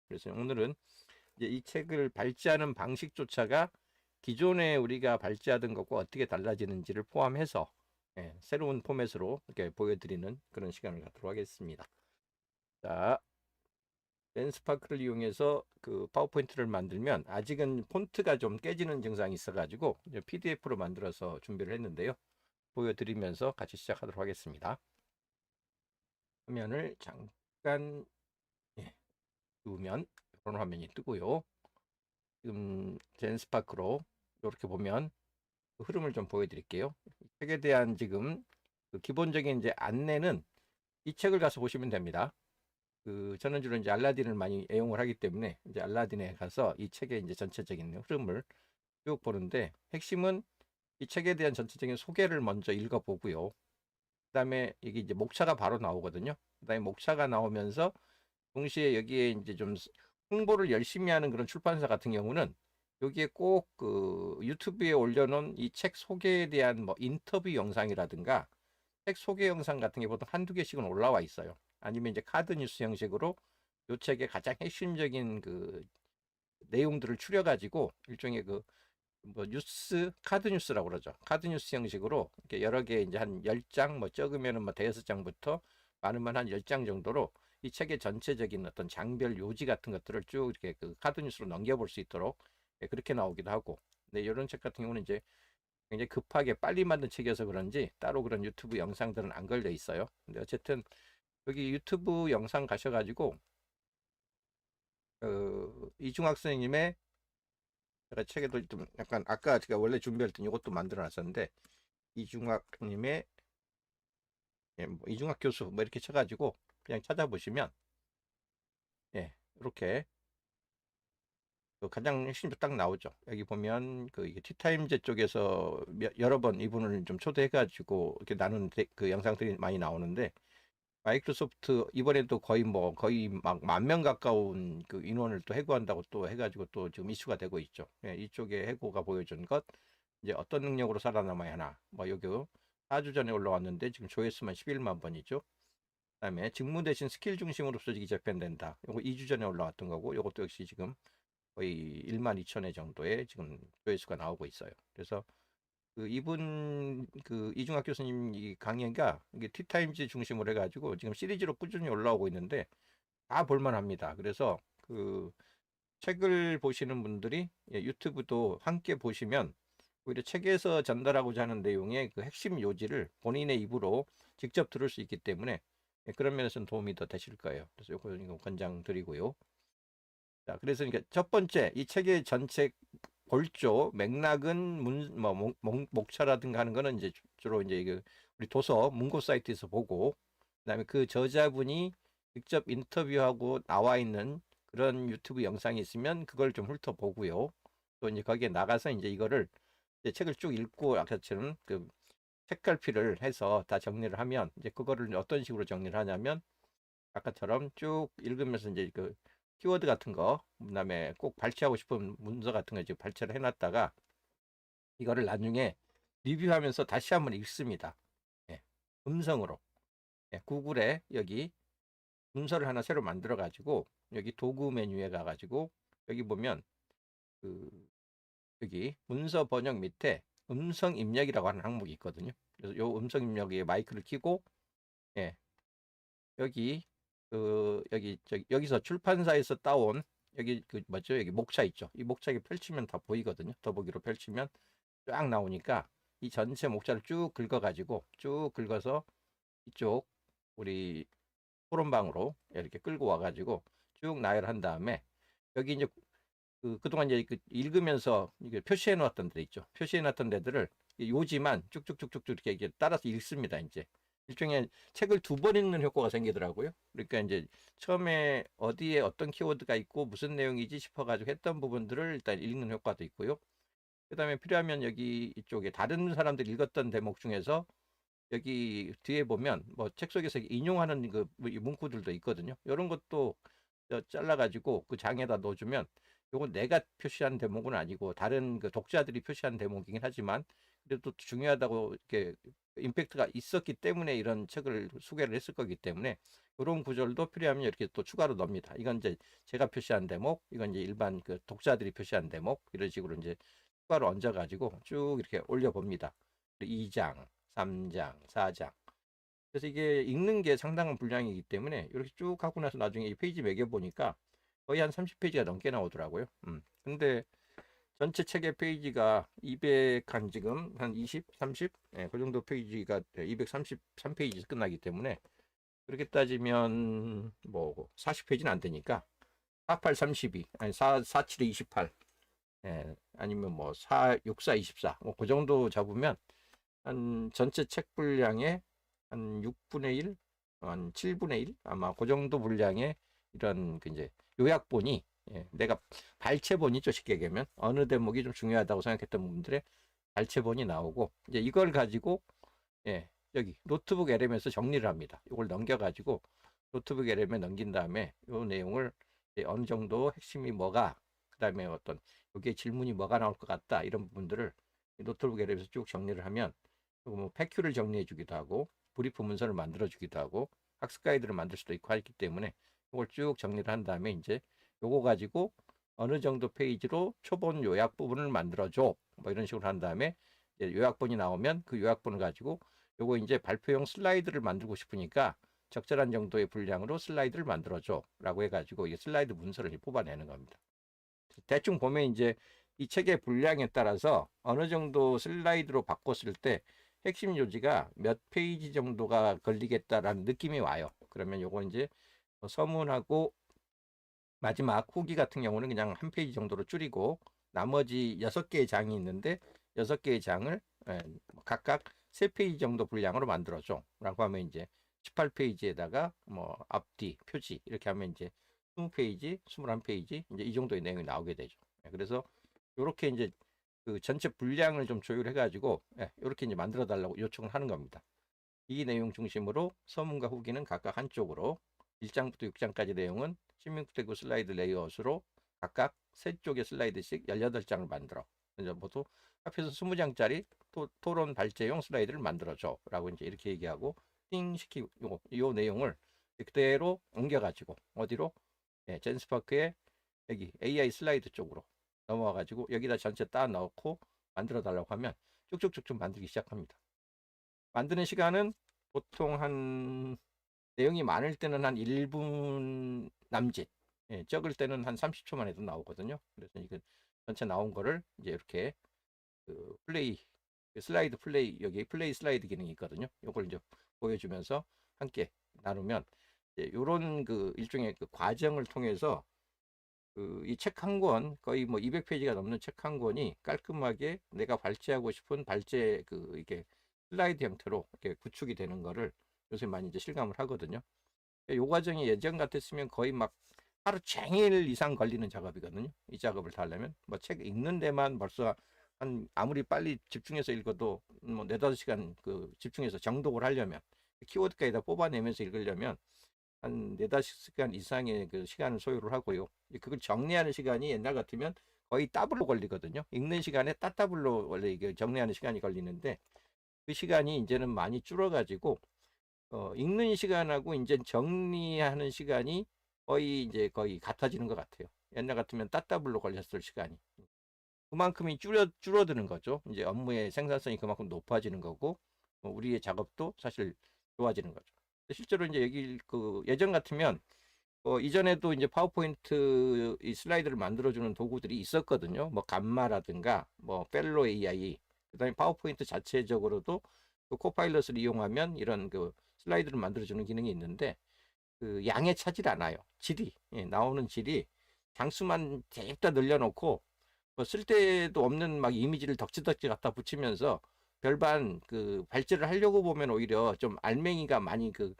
그래서 오늘은 이제 이 책을 발제하는 방식조차가 기존에 우리가 발제하던 것과 어떻게 달라지는지를 포함해서 새로운 포맷으로 이렇게 보여드리는 그런 시간을 갖도록 하겠습니다. 자, 렌스파크를 이용해서 그 파워포인트를 만들면 아직은 폰트가 좀 깨지는 증상이 있어가지고 PDF로 만들어서 준비를 했는데요. 보여드리면서 같이 시작하도록 하겠습니다. 화면을 잠깐 누우면 이런 화면이 뜨고요. 지금 젠스파크로 이렇게 보면 그 흐름을 좀 보여드릴게요. 이 책에 대한 지금 그 기본적인 이제 안내는 이 책을 가서 보시면 됩니다. 저는 주로 이제 알라딘을 많이 애용을 하기 때문에 이제 알라딘에 가서 이 책의 이제 전체적인 흐름을 쭉 보는데, 핵심은 이 책에 대한 전체적인 소개를 먼저 읽어보고요. 그다음에 이게 이제 목차가 바로 나오거든요. 그다음에 목차가 나오면서 동시에 여기에 이제 좀 홍보를 열심히 하는 그런 출판사 같은 경우는 여기에 꼭 그 유튜브에 올려놓은 이 책 소개에 대한 뭐 인터뷰 영상이라든가 책 소개 영상 같은 게 보통 한두 개씩은 올라와 있어요. 아니면 이제 카드 뉴스 형식으로 이 책의 가장 핵심적인 그 내용들을 추려가지고 일종의 그 뭐 뉴스 카드 뉴스라고 그러죠. 카드 뉴스 형식으로 이렇게 여러 개 이제 한 10장, 뭐 적으면은 뭐 대여섯 장부터 많으면 한 10장 정도로 이 책의 전체적인 어떤 장별 요지 같은 것들을 쭉 이렇게 그 카드 뉴스로 넘겨볼 수 있도록 그렇게 나오기도 하고. 근데 이런 책 같은 경우는 이제 굉장히 급하게 빨리 만든 책이어서 그런지 따로 그런 유튜브 영상들은 안 걸려 있어요. 근데 어쨌든 여기 유튜브 영상 가셔가지고 이중학 선생님의, 제가 책에도 좀 약간 아까 제가 원래 준비할 때 이것도 만들어 놨었는데, 이중학님의 뭐 이중학 교수 뭐 이렇게 쳐가지고 그냥 찾아보시면 이렇게 그 가장 핵심이 딱 나오죠. 여기 보면 그 이게 티타임즈 쪽에서 여러 번 이분을 좀 초대해가지고 이렇게 나눈 그 영상들이 많이 나오는데, 마이크로소프트 이번에도 거의 막 10,000명 가까운 그 인원을 또 해고한다고 또 해가지고 또 지금 이슈가 되고 있죠. 이쪽에 해고가 보여준 것, 이제 어떤 능력으로 살아남아야 하나, 뭐 여기 4주 전에 올라왔는데 지금 조회수만 11만 번이죠. 그다음에 직무 대신 스킬 중심으로 조직이 재편된다. 요거 2주 전에 올라왔던 거고, 요것도 역시 지금 거의 1만 2천 회 정도의 지금 조회수가 나오고 있어요. 그래서 그 이분 그 이중학 교수님 이 강의가 이게 티타임즈 중심으로 해가지고 지금 시리즈로 꾸준히 올라오고 있는데 다 볼만합니다. 그래서 그 책을 보시는 분들이 유튜브도 함께 보시면 오히려 책에서 전달하고자 하는 내용의 그 핵심 요지를 본인의 입으로 직접 들을 수 있기 때문에 그런 면에서는 도움이 더 되실 거예요. 그래서 이거 권장드리고요. 자, 그래서 그러니까 첫 번째 이 책의 전체 골조 맥락은 목차라든가 하는 거는 이제 주로 이제 우리 도서 문고 사이트에서 보고, 그다음에 그 저자분이 직접 인터뷰하고 나와 있는 그런 유튜브 영상이 있으면 그걸 좀 훑어보고요. 또 이제 거기에 나가서 이제 이거를 이제 책을 쭉 읽고 아까처럼 그 책갈피를 해서 다 정리를 하면, 이제 그거를 어떤 식으로 정리를 하냐면 아까처럼 쭉 읽으면서 이제 그 키워드 같은 거, 그다음에 꼭 발췌하고 싶은 문서 같은 거 이제 발췌를 해놨다가 이거를 나중에 리뷰하면서 다시 한번 읽습니다. 음성으로. 구글에 여기 문서를 하나 새로 만들어 가지고 여기 도구 메뉴에 가가지고 여기 보면 그 여기 문서 번역 밑에 음성 입력이라고 하는 항목이 있거든요. 그래서 요 음성 입력에 마이크를 켜고 예, 여기 여기서 출판사에서 따온 여기 그 뭐죠? 여기 목차 있죠. 이 목차 에 펼치면 다 보이거든요. 더보기로 펼치면 쫙 나오니까 이 전체 목차를 쭉 긁어가지고 쭉 긁어서 이쪽 우리 토론방으로 이렇게 끌고 와가지고 쭉 나열한 다음에 여기 이제 그동안 이제 읽으면서 이게 표시해 놓았던 데 있죠. 표시해 놨던 데들을 요지만 쭉쭉쭉쭉쭉 이렇게 따라서 읽습니다. 이제 일종의 책을 두 번 읽는 효과가 생기더라고요. 그러니까 이제 처음에 어디에 어떤 키워드가 있고 무슨 내용이지 싶어가지고 했던 부분들을 일단 읽는 효과도 있고요. 그 다음에 필요하면 여기 이쪽에 다른 사람들이 읽었던 대목 중에서 여기 뒤에 보면 뭐 책 속에서 인용하는 그 문구들도 있거든요. 이런 것도 잘라가지고 그 장에다 넣어주면, 요건 내가 표시한 대목은 아니고 다른 그 독자들이 표시한 대목이긴 하지만 그래도 중요하다고 이렇게 임팩트가 있었기 때문에 이런 책을 소개를 했을 거기 때문에 이런 구절도 필요하면 이렇게 또 추가로 넣습니다. 이건 이제 제가 표시한 대목, 이건 이제 일반 그 독자들이 표시한 대목, 이런 식으로 이제 추가로 얹어가지고 쭉 이렇게 올려봅니다. 2장, 3장, 4장. 그래서 이게 읽는 게 상당한 분량이기 때문에 이렇게 쭉 하고 나서 나중에 이 페이지 매겨보니까 거의 한 30페이지가 넘게 나오더라고요. 근데 전체 책의 페이지가 200, 한 지금 한 20, 30? 예, 그 정도 페이지가 233페이지 끝나기 때문에 그렇게 따지면 뭐 40페이지는 안 되니까 48, 32, 아니 47, 28, 예, 아니면 뭐 4, 64, 24, 뭐 그 정도 잡으면 한 전체 책 분량의 한 6분의 1, 한 7분의 1, 아마 그 정도 분량의 이런 그 이제 요약본이, 예, 내가 발췌본이죠, 쉽게 얘기하면 어느 대목이 좀 중요하다고 생각했던 부분들의 발췌본이 나오고, 이제 이걸 가지고, 예, 여기 노트북 LM에서 정리를 합니다. 이걸 넘겨가지고 노트북 LM에 넘긴 다음에 이 내용을 어느 정도 핵심이 뭐가, 그 다음에 어떤 여기에 질문이 뭐가 나올 것 같다, 이런 부분들을 노트북 LM에서 쭉 정리를 하면, 뭐 패큐를 정리해 주기도 하고 브리프 문서를 만들어 주기도 하고 학습 가이드를 만들 수도 있고 하기 때문에 이걸 쭉 정리를 한 다음에 이제 요거 가지고 어느 정도 페이지로 초본 요약 부분을 만들어 줘, 뭐 이런 식으로 한 다음에 이제 요약본이 나오면 그 요약본을 가지고 요거 이제 발표용 슬라이드를 만들고 싶으니까 적절한 정도의 분량으로 슬라이드를 만들어 줘 라고 해가지고 이 슬라이드 문서를 뽑아내는 겁니다. 대충 보면 이제 이 책의 분량에 따라서 어느 정도 슬라이드로 바꿨을 때 핵심 요지가 몇 페이지 정도가 걸리겠다라는 느낌이 와요. 그러면 요거 이제 서문하고 마지막 후기 같은 경우는 그냥 한 페이지 정도로 줄이고 나머지 6개의 장이 있는데 6개의 장을 각각 3페이지 정도 분량으로 만들어줘 라고 하면 이제 18페이지에다가 뭐 앞뒤 표지 이렇게 하면 이제 20페이지, 21페이지 이제 이 정도의 내용이 나오게 되죠. 그래서 이렇게 이제 그 전체 분량을 좀 조율해 가지고 이렇게 이제 만들어 달라고 요청을 하는 겁니다. 이 내용 중심으로 서문과 후기는 각각 한쪽으로, 1장부터 6장까지 내용은 신민국대구 슬라이드 레이아웃으로 각각 3쪽의 슬라이드씩 18장을 만들어. 그래서 모두 합해서 20장짜리 토론 발제용 슬라이드를 만들어줘 라고 이제 이렇게 얘기하고 띵 시키고 요 내용을 그대로 옮겨가지고 어디로? 젠스파크의 여기 AI 슬라이드 쪽으로 넘어와 가지고 여기다 전체 따 넣고 만들어 달라고 하면 쭉쭉쭉쭉 만들기 시작합니다. 만드는 시간은 보통 한 내용이 많을 때는 한 1분 남짓, 적을 때는 한 30초만 해도 나오거든요. 그래서 이거 전체 나온 거를 이제 이렇게 그 플레이, 슬라이드 플레이, 여기 플레이 슬라이드 기능이 있거든요. 이걸 이제 보여주면서 함께 나누면 이런 그 일종의 그 과정을 통해서 그 이 책 한 권, 거의 뭐 200페이지가 넘는 책 한 권이 깔끔하게 내가 발제하고 싶은 발제 그 이게 슬라이드 형태로 이렇게 구축이 되는 거를 요새 많이 이제 실감을 하거든요. 이 과정이 예전 같았으면 거의 막 하루 종일 이상 걸리는 작업이거든요. 이 작업을 다 하려면 뭐 책 읽는 데만 벌써 한 아무리 빨리 집중해서 읽어도 뭐 4-5시간 그 집중해서 정독을 하려면 키워드까지 다 뽑아내면서 읽으려면 한 4-5시간 이상의 그 시간을 소요를 하고요. 그걸 정리하는 시간이 옛날 같으면 거의 더블로 걸리거든요. 읽는 시간에 따따블로 원래 이게 정리하는 시간이 걸리는데 그 시간이 이제는 많이 줄어가지고 읽는 시간하고 이제 정리하는 시간이 거의 같아지는 것 같아요. 옛날 같으면 따따블로 걸렸을 시간이. 그만큼이 줄어드는 거죠. 이제 업무의 생산성이 그만큼 높아지는 거고, 우리의 작업도 사실 좋아지는 거죠. 실제로 이제 여기 그 예전 같으면 이전에도 이제 파워포인트 이 슬라이드를 만들어주는 도구들이 있었거든요. 뭐 감마라든가 뭐 펠로 AI, 그다음에 파워포인트 자체적으로도 그 코파일럿을 이용하면 이런 그 슬라이드를 만들어주는 기능이 있는데 그 양에 차질 않아요. 질이 나오는 질이 장수만 대입다 늘려놓고 뭐 쓸데도 없는 막 이미지를 덕지덕지 갖다 붙이면서 별반 그 발제를 하려고 보면 오히려 좀 알맹이가 많이 그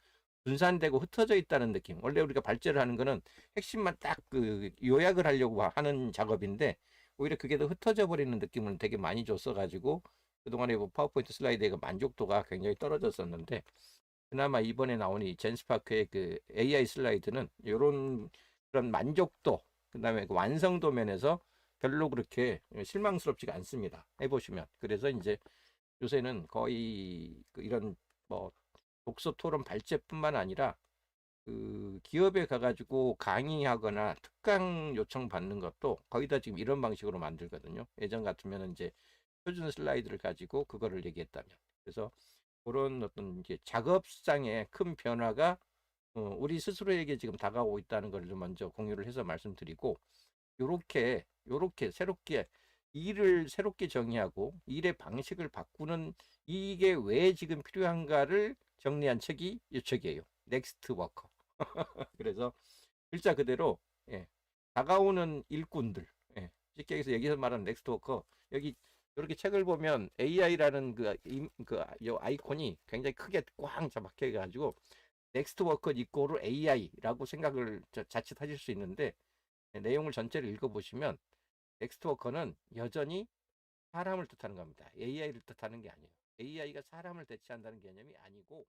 분산되고 흩어져 있다는 느낌. 원래 우리가 발제를 하는 거는 핵심만 딱 그 요약을 하려고 하는 작업인데 오히려 그게 더 흩어져 버리는 느낌을 되게 많이 줬어 가지고 그동안에 뭐 파워포인트 슬라이드의 만족도가 굉장히 떨어졌었는데 그나마 이번에 나온 이 젠스파크의 그 AI 슬라이드는 이런 그런 만족도, 그다음에 그 완성도 면에서 별로 그렇게 실망스럽지가 않습니다. 해보시면. 그래서 이제 요새는 거의 이런 뭐 독서 토론 발제뿐만 아니라 그 기업에 가가지고 강의하거나 특강 요청 받는 것도 거의 다 지금 이런 방식으로 만들거든요. 예전 같으면 이제 표준 슬라이드를 가지고 그거를 얘기했다면. 그래서 그런 어떤 이제 작업상의 큰 변화가 우리 스스로에게 지금 다가오고 있다는 걸 좀 먼저 공유를 해서 말씀드리고, 요렇게 새롭게 일을 새롭게 정의하고 일의 방식을 바꾸는, 이게 왜 지금 필요한가를 정리한 책이 이 책이에요. 넥스트 워커. 그래서 글자 그대로, 예, 다가오는 일꾼들, 예, 쉽게 해서 여기서 말하는 넥스트 워커, 여기 이렇게 책을 보면 AI라는 요 아이콘이 굉장히 크게 꽝 박혀 가지고 넥스트 워커 이꼬르 AI라고 생각을 자칫 하실 수 있는데, 내용을 전체를 읽어보시면 넥스트 워커는 여전히 사람을 뜻하는 겁니다. AI를 뜻하는 게 아니에요. AI가 사람을 대체한다는 개념이 아니고